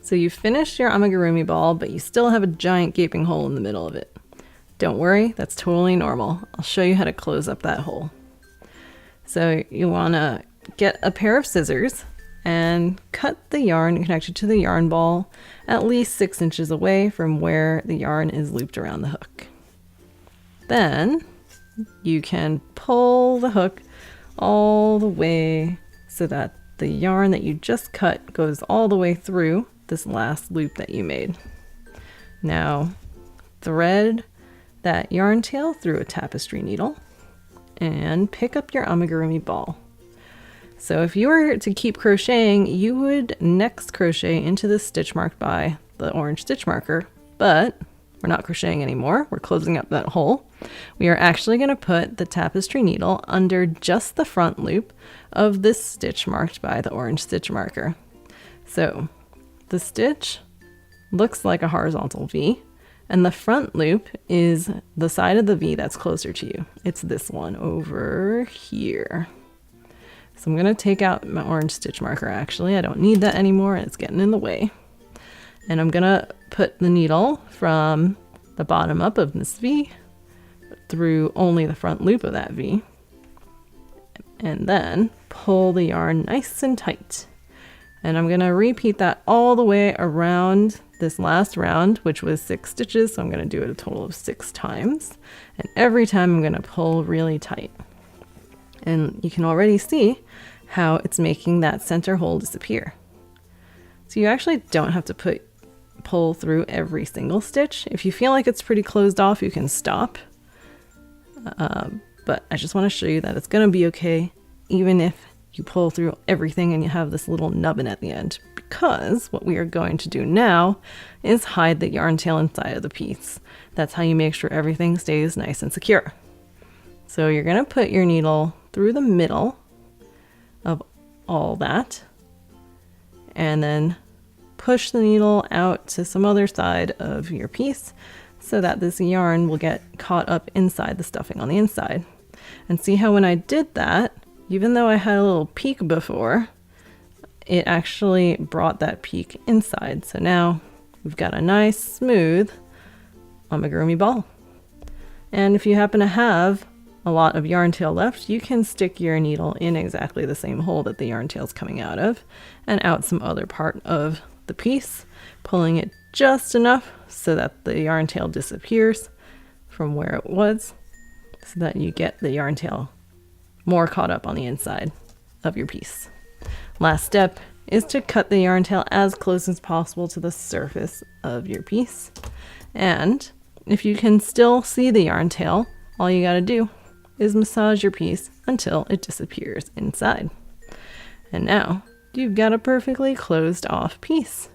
So you finished your amigurumi ball, but you still have a giant gaping hole in the middle of it. Don't worry, that's totally normal. I'll show you how to close up that hole. So you want to get a pair of scissors and cut the yarn connected to the yarn ball at least 6 inches away from where the yarn is looped around the hook. Then you can pull the hook all the way so that the yarn that you just cut goes all the way through this last loop that you made. Now thread that yarn tail through a tapestry needle and pick up your amigurumi ball. So if you were to keep crocheting, you would next crochet into the stitch marked by the orange stitch marker, but we're not crocheting anymore. We're closing up that hole. We are actually going to put the tapestry needle under just the front loop of this stitch marked by the orange stitch marker. So the stitch looks like a horizontal V, and the front loop is the side of the V that's closer to you. It's this one over here. So I'm going to take out my orange stitch marker. Actually, I don't need that anymore. It's getting in the way. And I'm going to put the needle from the bottom up of this V through only the front loop of that V. And then pull the yarn nice and tight. And I'm going to repeat that all the way around this last round, which was 6 stitches. So I'm going to do it a total of 6 times. And every time I'm going to pull really tight. And you can already see how it's making that center hole disappear. So you actually don't have to pull through every single stitch. If you feel like it's pretty closed off, you can stop. But I just want to show you that it's going to be okay even if you pull through everything and you have this little nubbin at the end, because what we are going to do now is hide the yarn tail inside of the piece. That's how you make sure everything stays nice and secure. So you're going to put your needle through the middle of all that and then push the needle out to some other side of your piece so that this yarn will get caught up inside the stuffing on the inside. And see how when I did that, even though I had a little peek before, it actually brought that peek inside. So now we've got a nice smooth amigurumi ball. And if you happen to have a lot of yarn tail left, you can stick your needle in exactly the same hole that the yarn tail is coming out of and out some other part of the piece, pulling it just enough so that the yarn tail disappears from where it was, so that you get the yarn tail more caught up on the inside of your piece. Last step is to cut the yarn tail as close as possible to the surface of your piece. And if you can still see the yarn tail, all you got to do is massage your piece until it disappears inside. And now you've got a perfectly closed off piece.